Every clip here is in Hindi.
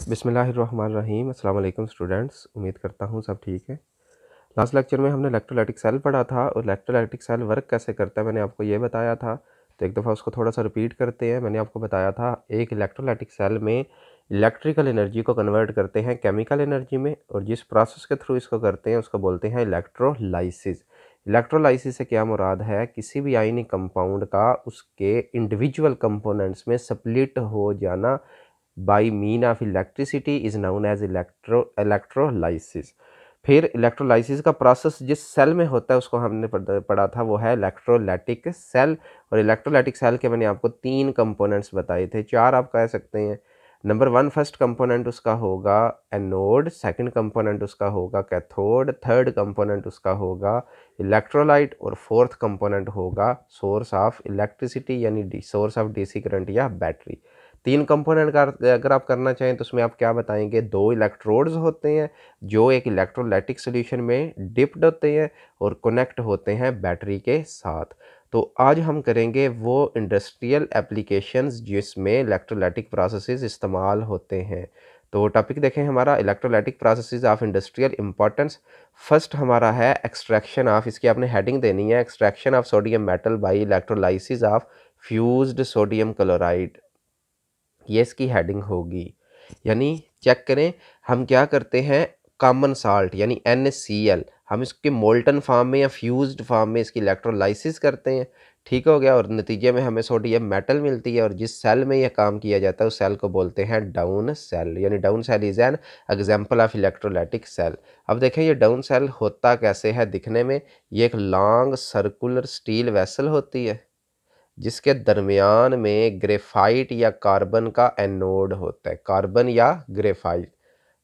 बिस्मिल्लाहिर्रहमानिर्रहीम। अस्सलाम वालेकुम स्टूडेंट्स, उम्मीद करता हूँ सब ठीक है। लास्ट लेक्चर में हमने इलेक्ट्रोलाइटिक सेल पढ़ा था और इलेक्ट्रोलाइटिक सेल वर्क कैसे करता है मैंने आपको ये बताया था। तो एक दफ़ा उसको थोड़ा सा रिपीट करते हैं। मैंने आपको बताया था एक इलेक्ट्रोलाइटिक सेल में इलेक्ट्रिकल एनर्जी को कन्वर्ट करते हैं केमिकल एनर्जी में, और जिस प्रोसेस के थ्रू इसको करते हैं उसको बोलते हैं इलेक्ट्रोलाइसिस। इलेक्ट्रोलाइसिस से क्या मुराद है, किसी भी आयनिक कंपाउंड का उसके इंडिविजुअल कंपोनेंट्स में स्प्लिट हो जाना by mean of electricity is known as electrolysis. फिर इलेक्ट्रोलाइसिस का प्रोसेस जिस सेल में होता है उसको हमने पढ़ा था, वो है इलेक्ट्रोलाइटिक सेल। और इलेक्ट्रोलाइटिक सेल के मैंने आपको 3 कंपोनेंट्स बताए थे, 4 आप कह सकते हैं। नंबर 1 फर्स्ट कंपोनेंट उसका होगा एनोड, सेकंड कंपोनेंट उसका होगा कैथोड, थर्ड कंपोनेंट उसका होगा इलेक्ट्रोलाइट, और फोर्थ कंपोनेंट होगा सोर्स ऑफ इलेक्ट्रिसिटी यानी सोर्स ऑफ डीसी करंट या बैटरी। 3 कंपोनेंट का अगर आप करना चाहें तो उसमें आप क्या बताएंगे, 2 इलेक्ट्रोड्स होते हैं जो एक इलेक्ट्रोलाइटिक सॉल्यूशन में डिप्ड होते हैं और कनेक्ट होते हैं बैटरी के साथ। तो आज हम करेंगे वो इंडस्ट्रियल एप्लीकेशंस जिसमें इलेक्ट्रोलाइटिक प्रोसेसेस इस्तेमाल होते हैं। तो टॉपिक देखें हमारा electrolytic processes of industrial importance. First हमारा है एक्सट्रैक्शन ऑफ, इसकी आपने हेडिंग देनी है, extraction of sodium metal by electrolysis of fused sodium chloride. ये इसकी हेडिंग होगी। यानी चेक करें, हम क्या करते हैं, कॉमन साल्ट यानी NaCl हम इसके मोल्टन फॉर्म में या फ्यूज्ड फॉर्म में इसकी इलेक्ट्रोलाइसिस करते हैं, ठीक हो गया, और नतीजे में हमें सोडियम मेटल मिलती है। और जिस सेल में यह काम किया जाता है उस सेल को बोलते हैं डाउन सेल, यानी down cell is an example of electrolytic cell. अब देखें ये डाउन सेल होता कैसे है दिखने में। ये एक लॉन्ग सर्कुलर स्टील वेसल होती है जिसके दरमियान में ग्रेफाइट या कार्बन का एनोड होता है, कार्बन या ग्रेफाइट।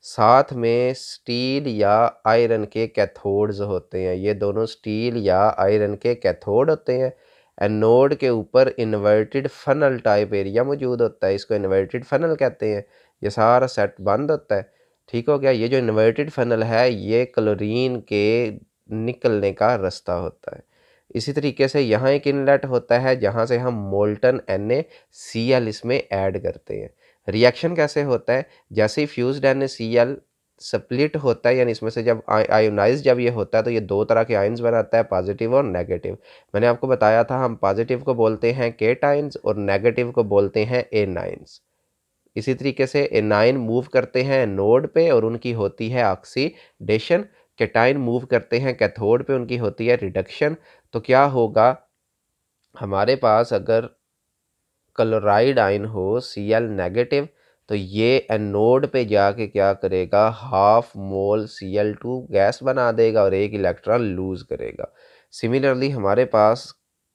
साथ में स्टील या आयरन के कैथोड्स होते हैं, ये दोनों स्टील या आयरन के कैथोड होते हैं। एनोड के ऊपर इन्वर्टेड फनल टाइप एरिया मौजूद होता है, इसको इन्वर्टेड फनल कहते हैं। ये सारा सेट बंद होता है, ठीक हो गया। ये जो इन्वर्टेड फनल है ये क्लोरीन के निकलने का रास्ता होता है। इसी तरीके से यहाँ एक इनलेट होता है जहाँ से हम मोल्टन NaCl इसमें ऐड करते हैं। रिएक्शन कैसे होता है, जैसे ही फ्यूज्ड NaCl स्प्लिट होता है, यानी इसमें से जब आयोनाइज जब ये होता है तो ये 2 तरह के आयन्स बनाता है, पॉजिटिव और नेगेटिव। मैंने आपको बताया था हम पॉजिटिव को बोलते हैं केटाइंस और नेगेटिव को बोलते हैं एनाइंस। इसी तरीके से एनाइन मूव करते हैं एनोड पे और उनकी होती है ऑक्सीडेशन, केटाइन मूव करते हैं कैथोड पे, उनकी होती है रिडक्शन। तो क्या होगा, हमारे पास अगर क्लोराइड आयन हो Cl नेगेटिव तो ये एनोड पे जाके क्या करेगा, हाफ मोल Cl2 गैस बना देगा और एक इलेक्ट्रॉन लूज करेगा। सिमिलरली हमारे पास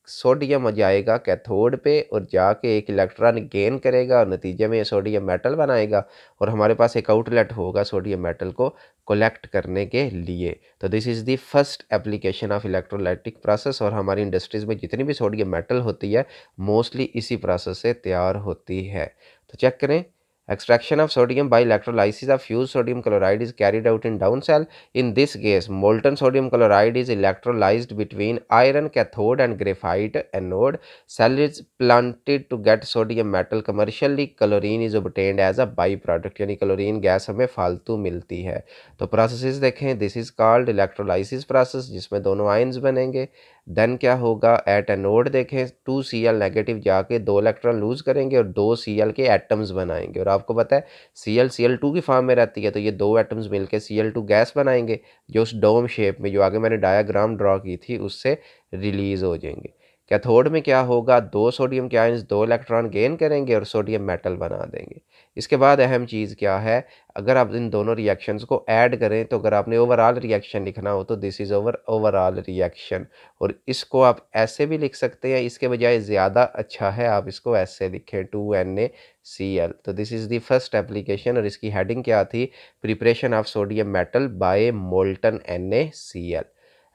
सोडियम जाएगा कैथोड पे और जाके एक इलेक्ट्रॉन गेन करेगा और नतीजे में ये सोडियम मेटल बनाएगा, और हमारे पास एक आउटलेट होगा सोडियम मेटल को कलेक्ट करने के लिए। तो this is the first application of electrolytic process. और हमारी इंडस्ट्रीज़ में जितनी भी सोडियम मेटल होती है मोस्टली इसी प्रोसेस से तैयार होती है। तो चेक करें, extraction of sodium by electrolysis of fused sodium chloride is carried out in down cell. In this case, molten sodium chloride is electrolyzed between iron cathode and graphite anode. Cell is planted to get sodium metal. Commercially, chlorine is obtained as a byproduct. यानी क्लोरीन गैस हमें फालतू मिलती है। तो प्रोसेसेस देखें, this is called electrolysis process जिसमें दोनों आयन्स बनेंगे। देन क्या होगा, एट एनोड देखें 2Cl नेगेटिव जाके 2 इलेक्ट्रॉन लूज करेंगे और 2 Cl के एटम्स बनाएंगे। और आपको पता है Cl Cl2 की फॉर्म में रहती है, तो ये 2 एटम्स मिलके Cl2 गैस बनाएंगे जो उस डोम शेप में जो आगे मैंने डायग्राम ड्रॉ की थी उससे रिलीज हो जाएंगे। कैथोड में क्या होगा, 2 सोडियम के आयन्स 2 इलेक्ट्रॉन गेन करेंगे और सोडियम मेटल बना देंगे। इसके बाद अहम चीज़ क्या है, अगर आप इन दोनों रिएक्शंस को ऐड करें तो अगर आपने ओवरऑल रिएक्शन लिखना हो तो दिस इज़ ओवरऑल रिएक्शन। और इसको आप ऐसे भी लिख सकते हैं, इसके बजाय ज़्यादा अच्छा है आप इसको ऐसे लिखें 2NaCl। तो this is the first application और इसकी हेडिंग क्या थी, preparation of sodium metal by molten NaCl।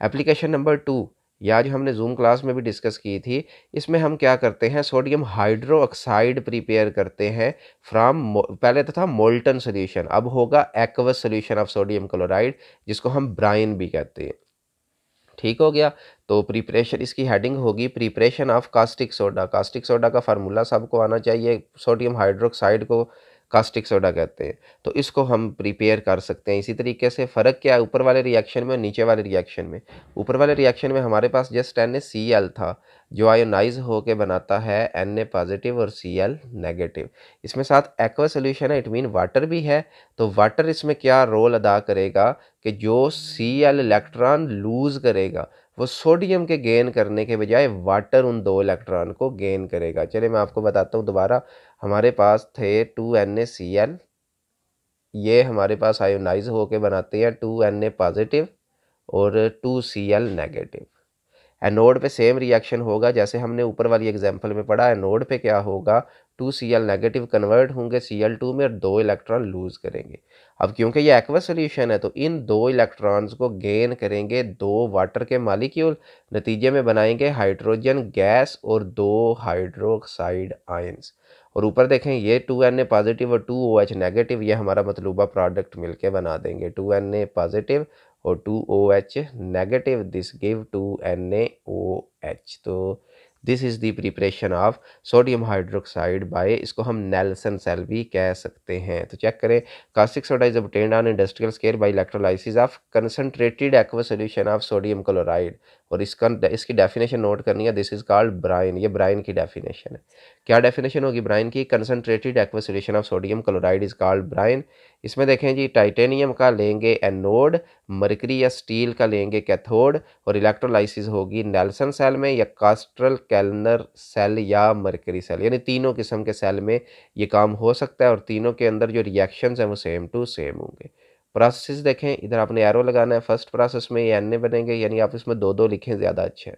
Application number 2, या जो हमने जूम क्लास में भी डिस्कस की थी, इसमें हम क्या करते हैं, सोडियम हाइड्रो ऑक्साइड प्रिपेयर करते हैं फ्रॉम, पहले तो था मोल्टन सोल्यूशन, अब होगा aqueous solution of sodium chloride जिसको हम ब्राइन भी कहते हैं, ठीक हो गया। तो प्रिपरेशन इसकी हेडिंग होगी preparation of caustic soda. Caustic soda का फार्मूला सबको आना चाहिए, सोडियम हाइड्रोक्साइड को कास्टिक सोडा कहते हैं। तो इसको हम प्रिपेयर कर सकते हैं। इसी तरीके से फ़र्क क्या है ऊपर वाले रिएक्शन में और नीचे वाले रिएक्शन में। ऊपर वाले रिएक्शन में हमारे पास जस्ट NaCl था जो आयोनाइज होके बनाता है Na पॉजिटिव और Cl नेगेटिव। इसमें साथ एक्वा सोल्यूशन है, इट मीन वाटर भी है। तो वाटर इसमें क्या रोल अदा करेगा कि जो Cl इलेक्ट्रॉन लूज़ करेगा वो सोडियम के गेन करने के बजाय वाटर उन 2 इलेक्ट्रॉन को गेन करेगा। चलिए मैं आपको बताता हूँ दोबारा। हमारे पास थे 2NaCl, ये हमारे पास आयोनाइज होके बनाते हैं 2Na पॉजिटिव और 2Cl नेगेटिव। एनोड पे सेम रिएक्शन होगा जैसे हमने ऊपर वाली एग्जांपल में पढ़ा। एनोड पे क्या होगा, 2Cl नेगेटिव कन्वर्ट होंगे Cl2 में और 2 इलेक्ट्रॉन लूज करेंगे। अब क्योंकि ये एक्वा सोल्यूशन है तो इन 2 इलेक्ट्रॉन्स को गेन करेंगे 2 वाटर के मॉलिक्यूल, नतीजे में बनाएंगे हाइड्रोजन गैस और 2 हाइड्रोक्साइड आयंस। और ऊपर देखें ये 2Na पॉजिटिव और 2OH नेगेटिव, ये हमारा मतलूबा प्रोडक्ट मिलके बना देंगे 2Na पॉजिटिव और 2OH negative, this give 2NaOH। तो this is the preparation of sodium hydroxide by, इसको हम नेल्सन सेल भी कह सकते हैं। तो चेक करें, caustic soda is obtained on industrial scale by electrolysis of concentrated aqua solution of sodium chloride. और इसकी डेफिनेशन नोट करनी है, दिस इज कॉल्ड ब्राइन। ये ब्राइन की डेफिनेशन है। क्या डेफिनेशन होगी ब्राइन की, concentrated aqua solution of sodium chloride is called brine. इसमें देखें जी, टाइटेनियम का लेंगे एनोड, मरकरी या स्टील का लेंगे कैथोड, और इलेक्ट्रोलाइसिस होगी नेल्सन सेल में या कास्ट्रल कैलनर सेल या मरकरी सेल, यानी तीनों किस्म के सेल में ये काम हो सकता है और तीनों के अंदर जो रिएक्शंस हैं वो सेम टू सेम होंगे। प्रोसेस देखें, इधर आपने एरो लगाना है। फर्स्ट प्रोसेस में ये Na बनेंगे, यानी आप इसमें 2-2 लिखें ज़्यादा अच्छा है।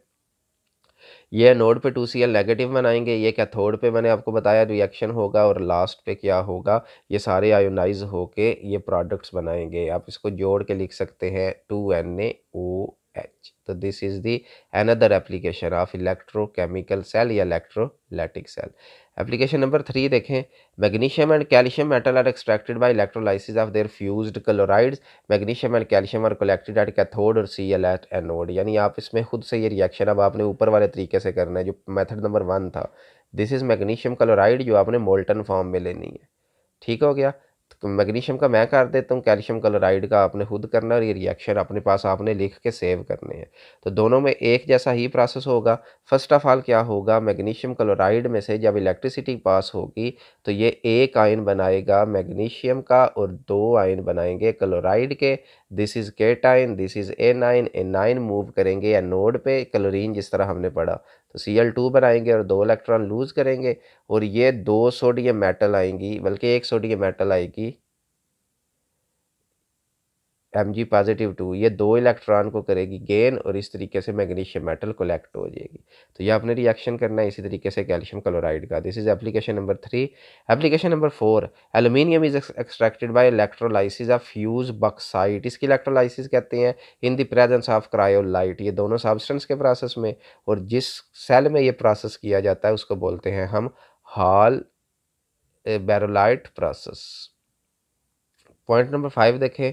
ये नोड पे 2Cl नेगेटिव बनाएंगे, ये कैथोड पे मैंने आपको बताया रिएक्शन होगा, और लास्ट पे क्या होगा, ये सारे आयोनाइज होके ये प्रोडक्ट्स बनाएंगे। आप इसको जोड़ के लिख सकते हैं 2NaOH। तो this is the another application of electrochemical cell या इलेक्ट्रोलाइटिक सेल। एप्लीकेशन नंबर 3 देखें, magnesium and calcium metal are extracted by electrolysis of their fused chlorides. Magnesium and calcium are collected at cathode और Cl एट एनोड। यानी आप इसमें खुद से ये रिएक्शन अब आपने ऊपर वाले तरीके से करना है जो मेथड नंबर 1 था। दिस इज मैग्नीशियम क्लोराइड जो आपने मोल्टन फॉर्म में लेनी है। ठीक हो गया। तो मैग्नीशियम का मैं कर देता हूँ, कैल्शियम क्लोराइड का आपने खुद करना है और ये रिएक्शन अपने पास आपने लिख के सेव करने हैं। तो दोनों में एक जैसा ही प्रोसेस होगा। फर्स्ट ऑफ ऑल क्या होगा, मैग्नीशियम क्लोराइड में से जब इलेक्ट्रिसिटी पास होगी तो ये एक आयन बनाएगा मैग्नीशियम का और 2 आयन बनाएंगे क्लोराइड के। This is cation, this is A9. A9 move करेंगे एनोड पे, क्लोरीन जिस तरह हमने पढ़ा, तो Cl2 बनाएंगे और 2 इलेक्ट्रॉन लूज करेंगे। और ये 2 सोडियम मेटल आएंगी, बल्कि एक सोडियम मेटल आएगी Mg पॉजिटिव 2, ये 2 इलेक्ट्रॉन को करेगी गेन और इस तरीके से मैग्नीशियम मेटल कलेक्ट हो जाएगी। तो ये आपने रिएक्शन करना है इसी तरीके से कैल्शियम क्लोराइड का। This is application number 3। Application number 4, aluminium is extracted by electrolysis of fuse bauxite. इसकी इलेक्ट्रोलाइसिस कहते हैं in the presence of cryolite, ये दोनों सब्सटेंस के प्रोसेस में। और जिस सेल में ये प्रोसेस किया जाता है उसको बोलते हैं हम हॉल बैरोलाइट प्रोसेस। पॉइंट नंबर 5 देखें,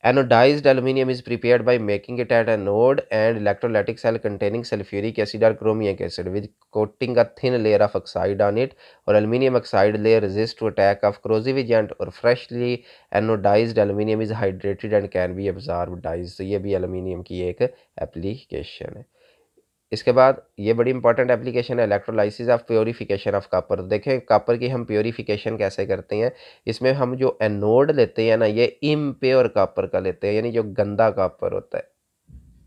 anodized aluminium is prepared by making it at anode and electrolytic cell containing sulfuric acid or chromic acid with coating a thin layer of oxide on it, और aluminium oxide layer resists to attack of corrosive agent, और freshly anodized aluminium is hydrated and can be absorbed dyes। तो ये भी aluminium की एक एप्लीकेशन है। इसके बाद ये बड़ी इंपॉर्टेंट एप्लीकेशन है electrolysis of purification of copper. देखें कॉपर की हम प्योरीफिकेशन कैसे करते हैं। इसमें हम जो एनोड लेते हैं ना, ये इम्प्योर कॉपर का लेते हैं, यानी जो गंदा कॉपर होता है।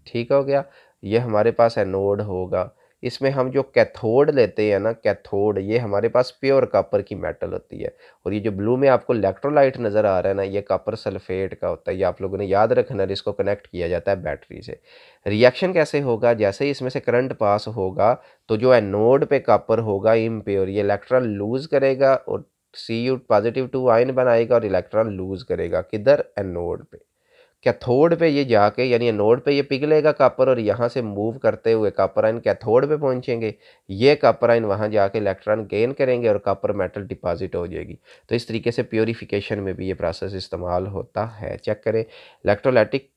ठीक हो गया, ये हमारे पास एनोड होगा। इसमें हम जो कैथोड लेते हैं ना, कैथोड, ये हमारे पास प्योर कॉपर की मेटल होती है। और ये जो ब्लू में आपको इलेक्ट्रोलाइट नज़र आ रहा है ना, ये कॉपर सल्फेट का होता है। ये आप लोगों ने याद रखना है, इसको कनेक्ट किया जाता है बैटरी से। रिएक्शन कैसे होगा, जैसे ही इसमें से करंट पास होगा तो जो एनोड पे कॉपर होगा इम्प्योर, ये इलेक्ट्रॉन लूज करेगा और Cu पॉजिटिव 2 आयन बनाएगा और इलेक्ट्रॉन लूज करेगा किधर, एनोड पे। कैथोड पे ये जाके, यानी एनोड पे ये पिघलेगा कॉपर और यहाँ से मूव करते हुए कॉपर आयन कैथोड पे पहुंचेंगे। ये कॉपर आयन वहाँ जाके इलेक्ट्रॉन गेन करेंगे और कॉपर मेटल डिपॉजिट हो जाएगी। तो इस तरीके से प्योरीफिकेशन में भी ये प्रोसेस इस्तेमाल होता है। चेक करें इलेक्ट्रोलाइटिक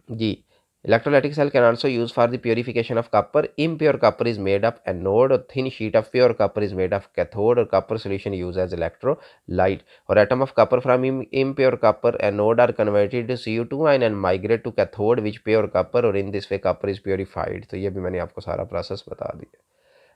जी, Electrolytic cell can also use for the purification of copper. Impure copper is made of anode, or thin sheet of pure copper is made of cathode, or copper solution used as electrolyte. Or atom of copper from impure copper anode are converted to Cu2 ion and migrate to cathode which pure copper, और in this way copper is purified. तो ये भी मैंने आपको सारा प्रोसेस बता दिया।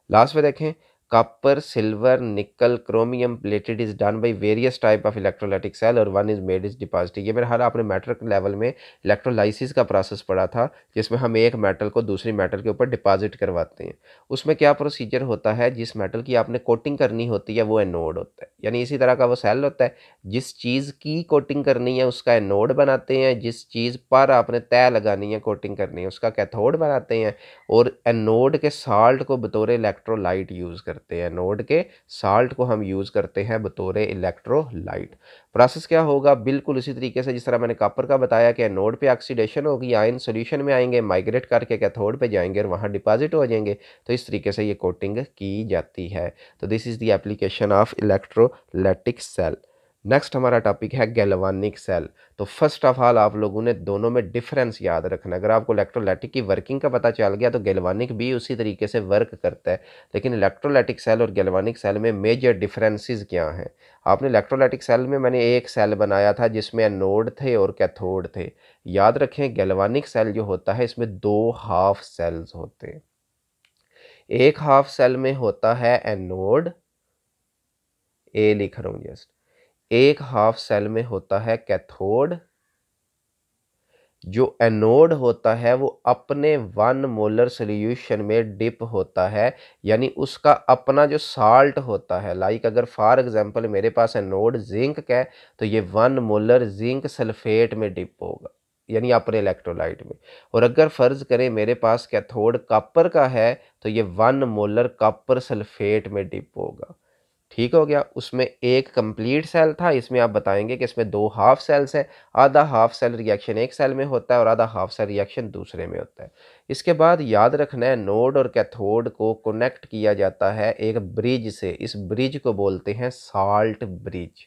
लास्ट में देखें, copper, silver, nickel, chromium plated is done by various type of electrolytic cell और one is made is deposit। ये मेरा हाल आपने मेटल लेवल में इलेक्ट्रोलाइसिस का प्रोसेस पढ़ा था, जिसमें हम एक मेटल को दूसरी मेटल के ऊपर डिपॉजिट करवाते हैं। उसमें क्या प्रोसीजर होता है, जिस मेटल की आपने कोटिंग करनी होती है वो एनोड होता है, यानी इसी तरह का वो सेल होता है। जिस चीज़ की कोटिंग करनी है उसका एनोड बनाते हैं, जिस चीज़ पर आपने तय लगानी है कोटिंग करनी है उसका कैथोड बनाते हैं, और एनोड के साल्ट को बतौर इलेक्ट्रोलाइट यूज़ करते हैं। एनोड के साल्ट को हम यूज़ करते हैं बतौर इलेक्ट्रोलाइट। प्रोसेस क्या होगा, बिल्कुल इसी तरीके से जिस तरह मैंने कॉपर का बताया कि एनोड पे ऑक्सीडेशन होगी, आयन सॉल्यूशन में आएंगे, माइग्रेट करके कैथोड पे जाएंगे और वहाँ डिपॉजिट हो जाएंगे। तो इस तरीके से ये कोटिंग की जाती है। तो this is the application of electrolytic cell. Next हमारा टॉपिक है गैल्वानिक सेल। तो फर्स्ट ऑफ ऑल आप लोगों ने दोनों में डिफरेंस याद रखना। अगर आपको इलेक्ट्रोलाइटिक की वर्किंग का पता चल गया तो गैल्वानिक भी उसी तरीके से वर्क करता है, लेकिन इलेक्ट्रोलाइटिक सेल और गैल्वानिक सेल में मेजर डिफरेंसेस क्या हैं। आपने इलेक्ट्रोलाइटिक सेल में मैंने एक सेल बनाया था जिसमें एनोड थे और कैथोड थे। याद रखें गैल्वानिक सेल जो होता है इसमें दो हाफ सेल्स होते हैं। एक हाफ सेल में होता है एनोड, ए लिख रहा हूँ जस्ट, एक हाफ सेल में होता है कैथोड। जो एनोड होता है वो अपने 1 मोलर सोल्यूशन में डिप होता है, यानी उसका अपना जो साल्ट होता है, लाइक अगर फॉर एग्जांपल मेरे पास एनोड जिंक का है तो ये 1 मोलर जिंक सल्फेट में डिप होगा, यानी अपने इलेक्ट्रोलाइट में। और अगर फ़र्ज़ करें मेरे पास कैथोड कॉपर का है तो ये 1 मोलर कॉपर सल्फेट में डिप होगा। ठीक हो गया। उसमें एक कंप्लीट सेल था, इसमें आप बताएंगे कि इसमें दो हाफ सेल्स हैं। आधा हाफ सेल रिएक्शन एक सेल में होता है और आधा हाफ सेल रिएक्शन दूसरे में होता है। इसके बाद याद रखना है नोड और कैथोड को कनेक्ट किया जाता है एक ब्रिज से। इस ब्रिज को बोलते हैं साल्ट ब्रिज।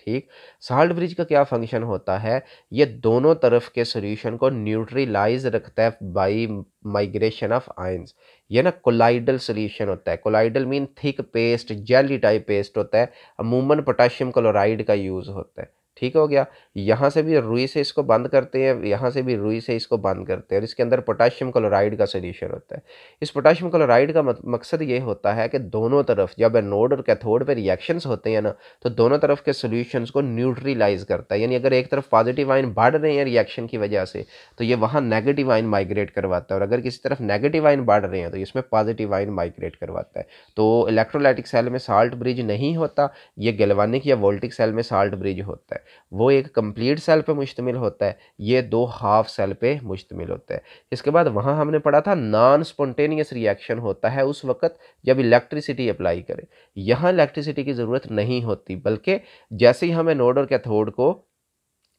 ठीक, साल्ट ब्रिज का क्या फंक्शन होता है, ये दोनों तरफ के सॉल्यूशन को न्यूट्रलाइज रखता है बाय माइग्रेशन ऑफ आयंस। ये ना कोलाइडल सॉल्यूशन होता है। Colloidal mean thick paste, jelly type paste होता है। अमूमन पोटेशियम क्लोराइड का यूज़ होता है। ठीक हो गया। यहाँ से भी रुई से इसको बंद करते हैं, यहाँ से भी रुई से इसको बंद करते हैं, और इसके अंदर पोटेशियम क्लोराइड का सॉल्यूशन होता है। इस पोटेशियम क्लोराइड का मकसद ये होता है कि दोनों तरफ जब एनोड और कैथोड पे रिएक्शंस होते हैं ना, तो दोनों तरफ के सॉल्यूशंस को न्यूट्रलाइज करता है। यानी अगर एक तरफ पॉजिटिव आयन बढ़ रहे हैं रिएक्शन की वजह से तो ये वहाँ नेगेटिव आयन माइग्रेट करवाता है, और अगर किसी तरफ नेगेटिव आयन बढ़ रहे हैं तो इसमें पॉजिटिव आयन माइग्रेट करवाता है। तो इलेक्ट्रोलाइटिक सेल में साल्ट ब्रिज नहीं होता, ये गैल्वानिक या वोल्टिक सेल में साल्ट ब्रिज होता है। वो एक कंप्लीट सेल पे मुश्तमिल होता है, ये दो हाफ सेल पे मुश्तमिल होता है। इसके बाद वहाँ हमने पढ़ा था नॉन स्पॉन्टेनियस रिएक्शन होता है उस वक्त जब इलेक्ट्रिसिटी अप्लाई करें। यहाँ इलेक्ट्रिसिटी की ज़रूरत नहीं होती, बल्कि जैसे ही हम एनोड और कैथोड को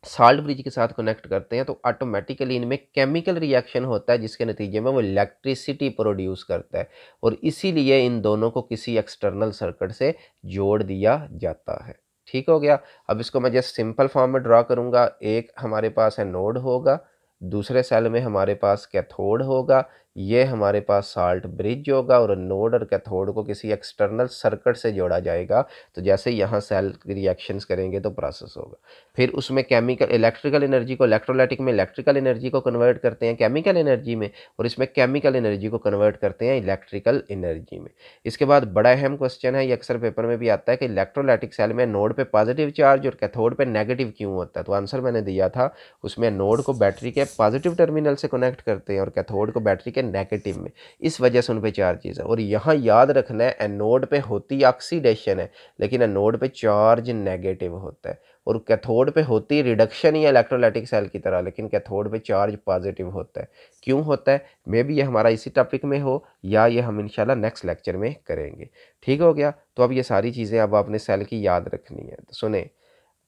साल्ट ब्रिज के साथ कनेक्ट करते हैं तो ऑटोमेटिकली इनमें केमिकल रिएक्शन होता है, जिसके नतीजे में वो इलेक्ट्रिसिटी प्रोड्यूस करता है, और इसीलिए इन दोनों को किसी एक्सटर्नल सर्किट से जोड़ दिया जाता है। ठीक हो गया। अब इसको मैं जस्ट सिंपल फॉर्म में ड्रा करूंगा। एक हमारे पास एनोड होगा, दूसरे सेल में हमारे पास कैथोड होगा, ये हमारे पास साल्ट ब्रिज होगा, और एनोड और कैथोड को किसी एक्सटर्नल सर्किट से जोड़ा जाएगा। तो जैसे यहाँ सेल रिएक्शंस करेंगे तो प्रोसेस होगा। फिर उसमें केमिकल इलेक्ट्रिकल एनर्जी को, इलेक्ट्रोलाइटिक में इलेक्ट्रिकल एनर्जी को कन्वर्ट करते हैं केमिकल एनर्जी में, और इसमें केमिकल एनर्जी को कन्वर्ट करते हैं इलेक्ट्रिकल एनर्जी में। इसके बाद बड़ा अहम क्वेश्चन है, ये अक्सर पेपर में भी आता है कि इलेक्ट्रोलाइटिक सेल में नोड पे पॉजिटिव चार्ज और कैथोड पे नेगेटिव क्यों होता है। तो आंसर मैंने दिया था, उसमें नोड को बैटरी के पॉजिटिव टर्मिनल से कनेक्ट करते हैं और कैथोड को बैटरी के नेगेटिव में, इस वजह से उन पे चार्जेस है। और यहाँ याद रखना है एनोड पे होती ऑक्सीडेशन है, लेकिन एनोड पे चार्ज नेगेटिव होता है, और कैथोड पे होती रिडक्शन ही इलेक्ट्रोलाइटिक सेल की तरह, लेकिन कैथोड पे चार्ज पॉजिटिव होता है। क्यों होता है, मे बी ये हमारा इसी टॉपिक में हो या ये हम इंशाल्लाह नेक्स्ट लेक्चर में करेंगे। ठीक हो गया। तो अब ये सारी चीज़ें अब आपने सेल की याद रखनी है। तो सुने,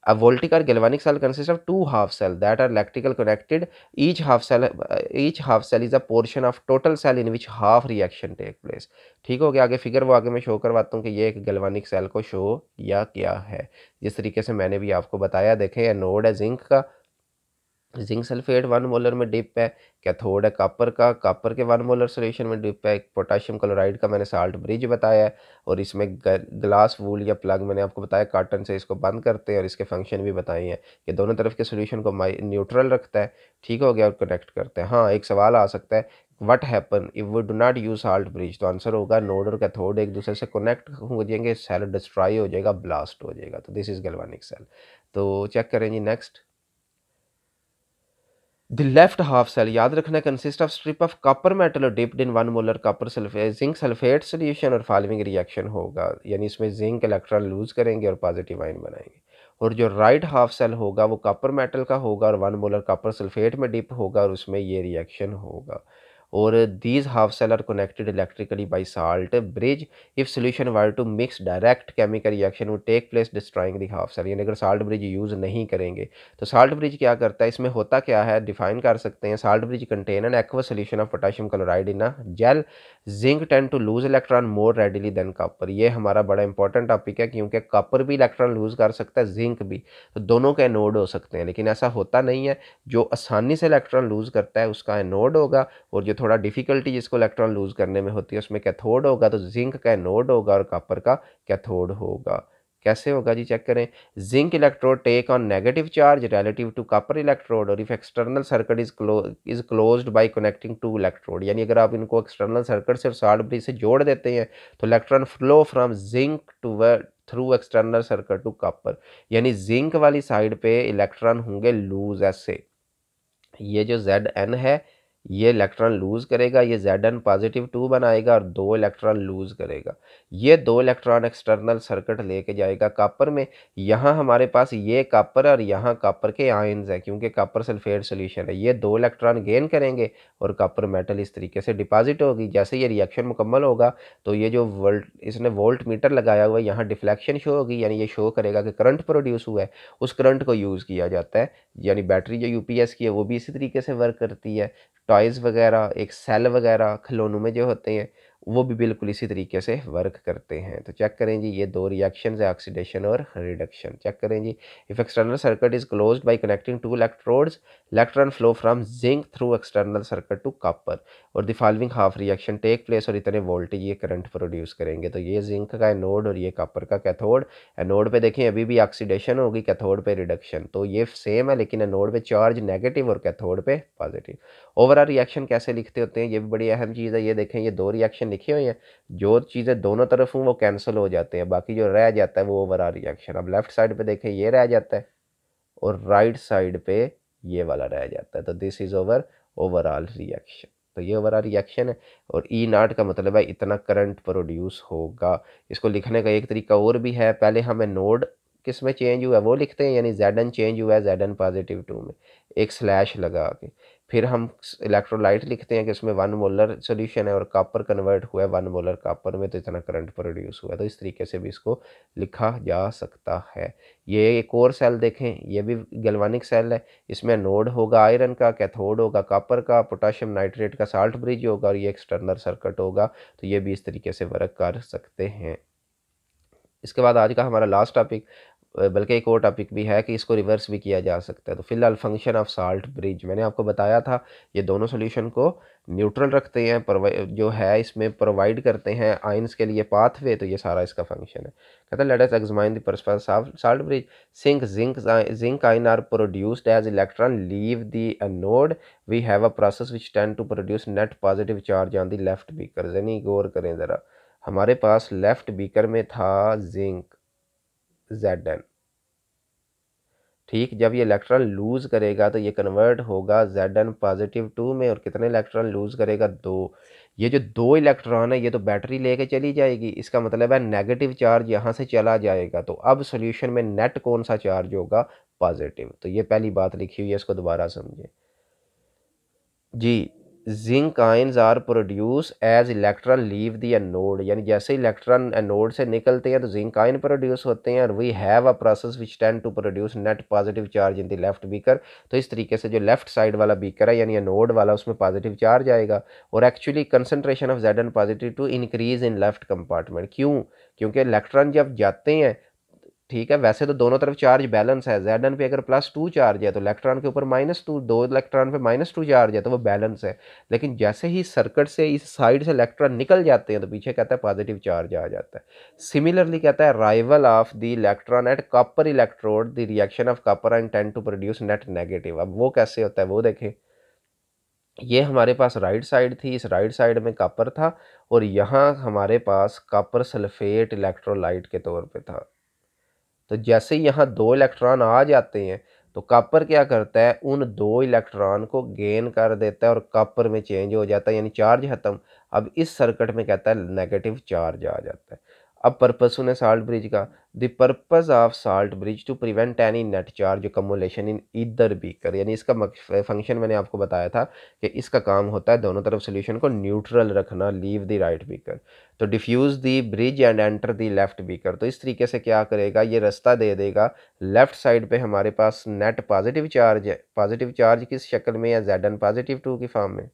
a voltaic or galvanic cell consists of two half cells that are electrical connected. Each half cell is a portion of total cell in which half reaction take place. ठीक हो गया। आगे फिगर वो आगे मैं शो करवाता हूँ कि ये एक गैल्वानिक सेल को शो या क्या है, जिस तरीके से मैंने भी आपको बताया। देखें एनोड है जिंक का, जिंक सल्फेट 1 मोलर में डिप है, कैथोड है कॉपर का, कॉपर के 1 मोलर सोल्यूशन में डिप है। पोटाशियम क्लोराइड का मैंने साल्ट ब्रिज बताया है, और इसमें ग्लास वूल या प्लग मैंने आपको बताया कॉटन से इसको बंद करते हैं, और इसके फंक्शन भी बताए हैं कि दोनों तरफ के सोल्यूशन को न्यूट्रल रखता है, ठीक हो गया, और कनेक्ट करते हैं। हाँ, एक सवाल आ सकता है, what happen if we do not use salt bridge, तो आंसर होगा नोड और कैथोड एक दूसरे से कनेक्ट हो जाएंगे, सेल डिस्ट्रॉय हो जाएगा, ब्लास्ट हो जाएगा। तो दिस इज गैल्वेनिक सेल। तो चेक करें जी next. The left half cell, याद रखना, consist of strip of copper metal और dipped in 1 molar copper sulphate zinc sulphate solution, और फॉलोइंग रिएक्शन होगा, यानी इसमें जिंक इलेक्ट्रॉन लूज करेंगे और पॉजिटिव आयन बनाएंगे। और जो राइट हाफ सेल होगा वो कॉपर मेटल का होगा और 1 मोलर कॉपर सल्फेट में डिप होगा, और उसमें ये रिएक्शन होगा। और these half cell are connected electrically by salt bridge if solution were to mix direct chemical reaction would take place destroying the half cell, यानी अगर साल्ट ब्रिज यूज़ नहीं करेंगे तो साल्ट ब्रिज क्या करता है, इसमें होता क्या है, डिफाइन कर सकते हैं। Salt bridge contain an aqua solution of potassium chloride in a gel, zinc tend to lose electron more readily than copper. ये हमारा बड़ा इंपॉर्टेंट टॉपिक है, क्योंकि कॉपर भी इलेक्ट्रॉन लूज कर सकता है, जिंक भी, तो दोनों के एनोड हो सकते हैं, लेकिन ऐसा होता नहीं है। जो आसानी से इलेक्ट्रॉन लूज करता है उसका एनोड होगा, और जो थोड़ा डिफिकल्टी जिसको इलेक्ट्रॉन लूज करने में होती है उसमें कैथोड होगा, तो जिंक का एनोड होगा और कॉपर का कैथोड होगा। कैसे होगा जी, चेक करें। Zinc electrode take on negative charge relative to copper electrode, और if external circuit is closed by connecting two electrode, यानी अगर आप इनको एक्सटर्नल सर्किट से और साल्ट ब्रिज से जोड़ देते हैं तो electron flow from zinc to through external circuit to copper, यानी जिंक वाली साइड पे इलेक्ट्रॉन होंगे लूज ऐसे। ये जो Zn है ये इलेक्ट्रॉन लूज करेगा, ये Zn पॉजिटिव 2 बनाएगा और 2 इलेक्ट्रॉन लूज करेगा। ये 2 इलेक्ट्रॉन एक्सटर्नल सर्किट लेके जाएगा कॉपर में। यहाँ हमारे पास ये कॉपर और यहाँ कॉपर के आयंस है, क्योंकि कॉपर सल्फेट सोल्यूशन है। ये 2 इलेक्ट्रॉन गेन करेंगे और कॉपर मेटल इस तरीके से डिपॉजिट होगी। जैसे ये रिएक्शन मुकम्मल होगा तो ये जो इसने वोल्ट मीटर लगाया हुआ है यहाँ डिफ्लेक्शन शो होगी, यानी ये शो करेगा कि करंट प्रोड्यूस हुआ है। उस करंट को यूज़ किया जाता है, यानी बैटरी जो यूपीएस की है वो भी इसी तरीके से वर्क करती है। टॉयज़ वगैरह, एक सेल वगैरह खिलौनों में जो होते हैं वो भी बिल्कुल इसी तरीके से वर्क करते हैं। तो चेक करें जी, ये 2 रिएक्शंस है, ऑक्सीडेशन और रिडक्शन। चेक करें जी, if external circuit is closed by connecting 2 electrodes, electron flow from zinc through external circuit to copper, और the following half reaction take place, और इतने वोल्टेज ये करंट प्रोड्यूस करेंगे। तो ये जिंक का एनोड और ये कॉपर का कैथोड। एनोड पे देखें अभी भी ऑक्सीडेशन होगी, कैथोड पे रिडक्शन, तो ये सेम है, लेकिन एनोड पे चार्ज नेगेटिव और कैथोड पे पॉजिटिव। ओवरऑल रिएक्शन कैसे लिखते होते हैं, ये भी बड़ी अहम चीज़ है। ये देखें, ये 2 रिएक्शन लिखे हुए हैं, जो चीज़ें दोनों तरफ हों वो कैंसिल हो जाते हैं, बाकी जो रह जाता है वो ओवरऑल रिएक्शन। अब लेफ्ट साइड पे देखें ये रह जाता है, और राइट साइड पे ये वाला रह जाता है, तो दिस इज ओवरऑल रिएक्शन। तो ये ओवरऑल रिएक्शन है, और ई नॉट का मतलब है इतना करंट प्रोड्यूस होगा। इसको लिखने का एक तरीका और भी है, पहले हमें नोड किस में चेंज हुआ है वो लिखते हैं, यानी Zn चेंज हुआ है Zn पॉजिटिव 2 में, एक स्लैश लगा के। फिर हम इलेक्ट्रोलाइट लिखते हैं कि इसमें 1 मोलर सोल्यूशन है और कॉपर कन्वर्ट हुआ है 1 मोलर कॉपर में, तो इतना करंट प्रोड्यूस हुआ है। तो इस तरीके से भी इसको लिखा जा सकता है। ये एक और सेल देखें, ये भी गैल्वेनिक सेल है, इसमें नोड होगा आयरन का, कैथोड होगा कॉपर का, पोटाशियम नाइट्रेट का साल्ट ब्रिज होगा, और ये एक्सटर्नल सर्किट होगा। तो ये भी इस तरीके से वर्क कर सकते हैं। इसके बाद आज का हमारा लास्ट टॉपिक, बल्कि एक और टॉपिक भी है कि इसको रिवर्स भी किया जा सकता है। तो फिलहाल फंक्शन ऑफ साल्ट ब्रिज मैंने आपको बताया था, ये दोनों सॉल्यूशन को न्यूट्रल रखते हैं, जो है इसमें प्रोवाइड करते हैं आयंस के लिए पाथवे, तो ये सारा इसका फंक्शन है। कहता है let us examine the purpose of salt bridge. Zinc ion are produced as electron leave the anode, we have a process which tend to produce net positive charge on the left beaker. यानी गौर करें ज़रा, हमारे पास लेफ्ट बीकर में था जिंक Zn, ठीक। जब ये इलेक्ट्रॉन लूज करेगा तो ये कन्वर्ट होगा Zn पॉजिटिव 2 में, और कितने इलेक्ट्रॉन लूज करेगा, 2। ये जो 2 इलेक्ट्रॉन है ये तो बैटरी लेके चली जाएगी, इसका मतलब है नेगेटिव चार्ज यहाँ से चला जाएगा। तो अब सॉल्यूशन में नेट कौन सा चार्ज होगा, पॉजिटिव। तो ये पहली बात लिखी हुई है, इसको दोबारा समझें जी। Zinc ions are produce as electron leave the anode, यानी जैसे इलेक्ट्रॉन एनोड से निकलते हैं तो जिंक आयन प्रोड्यूस होते हैं, और we have a process which tend to produce net positive charge in the left beaker. तो इस तरीके से जो लेफ्ट साइड वाला बीकर है यानी एनोड वाला, उसमें पॉजिटिव चार्ज आएगा, और actually concentration of Zn positive to increase in left compartment. क्यों? क्योंकि इलेक्ट्रॉन जब जाते हैं ठीक है, वैसे तो दोनों तरफ चार्ज बैलेंस है, Zn पे अगर +2 चार्ज है तो इलेक्ट्रॉन के ऊपर -2, 2 इलेक्ट्रॉन पे -2 चार्ज है तो वो बैलेंस है। लेकिन जैसे ही सर्किट से इस साइड से इलेक्ट्रॉन निकल जाते हैं तो पीछे कहता है पॉजिटिव चार्ज आ जाता है। सिमिलरली कहता है arrival of the electron at copper electrode the reaction of copper ion tend to produce net negative. अब वो कैसे होता है वो देखें। ये हमारे पास राइट साइड थी, इस राइट साइड में कॉपर था और यहाँ हमारे पास कॉपर सल्फेट इलेक्ट्रोलाइट के तौर पे था। तो जैसे ही यहाँ 2 इलेक्ट्रॉन आ जाते हैं तो कॉपर क्या करता है, उन 2 इलेक्ट्रॉन को गेन कर देता है और कॉपर में चेंज हो जाता है, यानी चार्ज खत्म। अब इस सर्किट में कहता है नेगेटिव चार्ज आ जाता है। अब पर्पस सुने साल्ट ब्रिज का। The purpose of salt bridge to prevent any net charge accumulation in either beaker, यानी इसका फंक्शन मैंने आपको बताया था कि इसका काम होता है दोनों तरफ सोल्यूशन को न्यूट्रल रखना, लीव द राइट बीकर। तो diffuse the bridge and enter the left beaker. तो इस तरीके से क्या करेगा, ये रास्ता दे देगा। लेफ्ट साइड पे हमारे पास नेट पॉजिटिव चार्ज है, पॉजिटिव चार्ज किस शक्ल में है, Zn +2 की फॉर्म में,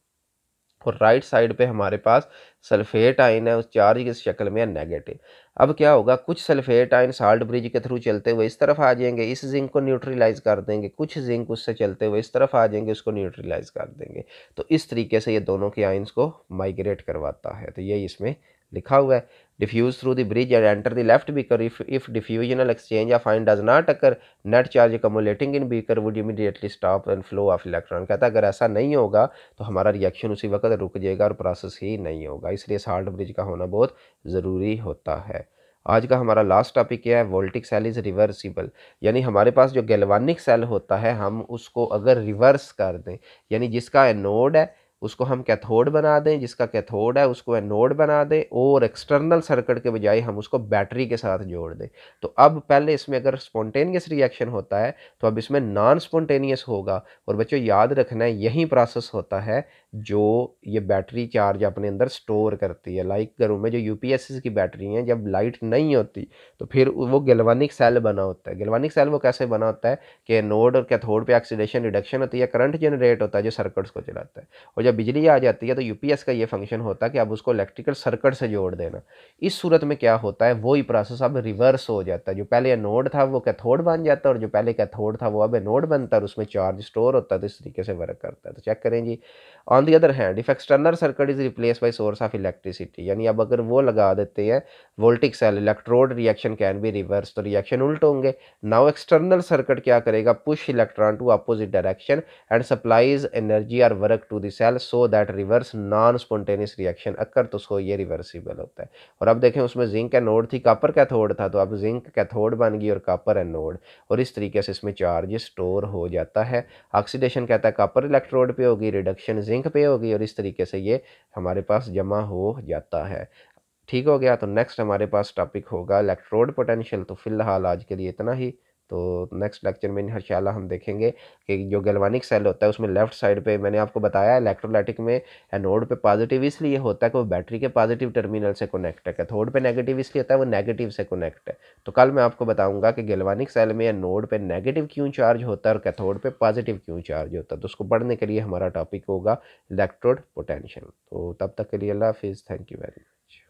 और राइट साइड पे हमारे पास सल्फेट आयन है, उस चार्ज किस शक्ल में है, नेगेटिव। अब क्या होगा, कुछ सल्फेट आयन साल्ट ब्रिज के थ्रू चलते हुए इस तरफ आ जाएंगे, इस जिंक को न्यूट्रलाइज कर देंगे, कुछ जिंक उससे चलते हुए इस तरफ आ जाएंगे, उसको न्यूट्रलाइज कर देंगे। तो इस तरीके से ये दोनों के आयन्स को माइग्रेट करवाता है। तो ये इसमें लिखा हुआ है, diffuse through the bridge and enter the left beaker if diffusional exchange of ion does not occur net charge accumulating in beaker would immediately stop and flow of electron. कहता है अगर ऐसा नहीं होगा तो हमारा रिएक्शन उसी वक्त रुक जाएगा और प्रोसेस ही नहीं होगा, इसलिए साल्ट ब्रिज का होना बहुत ज़रूरी होता है। आज का हमारा लास्ट टॉपिक क्या है, वोल्टिक सेल इज़ रिवर्सिबल, यानी हमारे पास जो गैल्वानिक सेल होता है हम उसको अगर रिवर्स कर दें, यानी जिसका एनोड है उसको हम कैथोड बना दें, जिसका कैथोड है उसको एनोड बना दें, और एक्सटर्नल सर्किट के बजाय हम उसको बैटरी के साथ जोड़ दें। तो अब पहले इसमें अगर स्पॉन्टेनियस रिएक्शन होता है तो अब इसमें नॉन स्पॉन्टेनियस होगा। और बच्चों याद रखना है यही प्रोसेस होता है जो ये बैटरी चार्ज अपने अंदर स्टोर करती है। लाइक घरों में जो यूपीएससी की बैटरी हैं, जब लाइट नहीं होती तो फिर वो गैल्वानिक सेल बना होता है। गैल्वानिक सेल वो कैसे बना होता है कि एनोड और कैथोड पे ऑक्सीडेशन रिडक्शन होती है, करंट जनरेट होता है जो सर्किट्स को चलाता है, और जब बिजली आ जाती है तो यूपीएस का ये फंक्शन होता है कि अब उसको इलेक्ट्रिकल सर्किट से जोड़ देना। इस सूरत में क्या होता है, वही प्रोसेस अब रिवर्स हो जाता है, जो पहले एनोड था वो कैथोड बन जाता है और जो पहले कैथोड था वो अब एनोड बनता है और उसमें चार्ज स्टोर होता है। तो इस तरीके से वर्क करता है। तो चेक करें जी। On the other hand if external circuit is replace by source of electricity, यानी अब अगर वो लगा देते हैं voltaic cell, electrode reaction can be reverse, तो रिएक्शन उल्ट होंगे। नाउ एक्सटर्नल सर्किट क्या करेगा, push electron to opposite direction and supplies energy और work to the cell so that reverse non spontaneous reaction occur, तो सो ये रिवर्सिबल होता है। और अब देखें उसमें जिंक एनोड थी, कॉपर कैथोड था, तो अब जिंक कैथोड बन गई और कॉपर एनोड, और इस तरीके से इसमें चार्ज स्टोर हो जाता है। ऑक्सीडेशन कहता है कॉपर इलेक्ट्रोड पे होगी, रिडक्शन जिंक पे होगी, और इस तरीके से ये हमारे पास जमा हो जाता है। ठीक हो गया। तो नेक्स्ट हमारे पास टॉपिक होगा इलेक्ट्रोड पोटेंशियल। तो फिलहाल आज के लिए इतना ही। तो नेक्स्ट लेक्चर में इंशाल्लाह हम देखेंगे कि जो गैल्वानिक सेल होता है उसमें लेफ्ट साइड पे मैंने आपको बताया इलेक्ट्रोलाइटिक में एनोड पे पॉजिटिव इसलिए होता है कि वो बैटरी के पॉजिटिव टर्मिनल से कनेक्ट है, कैथोड पे नेगेटिव इसलिए होता है वो नेगेटिव से कनेक्ट है। तो कल मैं आपको बताऊंगा कि गैल्वानिक सेल में एनोड पे नेगेटिव क्यों चार्ज होता है और कैथोड पे पॉजिटिव क्यों चार्ज होता है। तो उसको पढ़ने के लिए हमारा टॉपिक होगा इलेक्ट्रोड पोटेंशियल। तो तब तक के लिए अल्लाह हाफिज़, थैंक यू वेरी मच।